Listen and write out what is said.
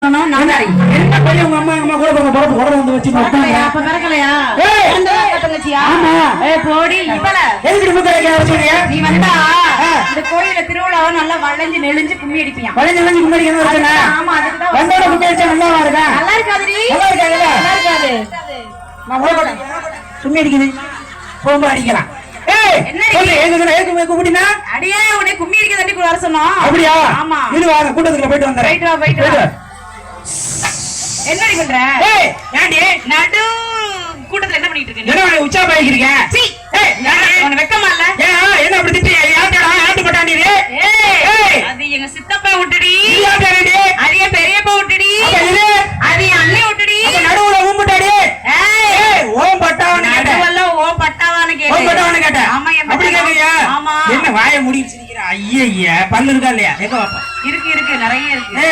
என்ன பண்ணி உங்க அம்மா அம்மா கூட பிறப்பு கூட வந்து வச்சு அப்ப பிறக்கலையா போடி இவள நீ வந்தா இந்த கோயில திருவிழாவை நல்லா வளைஞ்சு நெளிஞ்சு கும்மி அடிப்பியா வளைஞ்சு நெளிஞ்சு கும்மி அடிக்கணும். ஆமா அதுக்கு வந்தோட கும்மி அடிச்சா நல்லா இருக்கா? நல்லா இருக்காதுடி, நல்லா இருக்காது, நல்லா இருக்காது. நான் ஓட கும்மி அடிக்குது போகும்போது அடிக்கலாம். அடியே உன்னை கும்மி அடிக்க தண்ணி வர சொன்னோம். அப்படியா? ஆமா. இது வாங்க கூட்டத்துக்கு போயிட்டு வந்துறேன். போயிட்டு வா. என்னடி பண்ற? ஏய் ஏண்டி நடு கூட்டத்துல என்ன பண்ணிட்டு இருக்க? என்ன உச்சா பாய்க்கிறீங்க? சீ ஏய் உனக்கு வெக்கமா இல்ல? ஏன் என்ன அப்படி திட்டி ஆட்டு பட்டாண்டி? ஏய் அது எங்க சித்தப்பா விட்டுடி. அது என் பெரியப்பா விட்டுடி. அது என் அண்ணே விட்டுடி. நடுவுல ஊம்பட்டாடி. ஏய் ஓம் பட்டாவன கேட்ட. நடுவுல ஓ பட்டாவான கேட்ட. ஓம் பட்டாவன கேட்ட. ஆமா அப்படி கேக்குறியா? ஆமா. என்ன வாயை மூடி சிரிக்கிற? ஐயய்ய பல்லு இருக்கா இல்லையா? எங்க பாப்பா? இருக்கு நிறைய இருக்கு.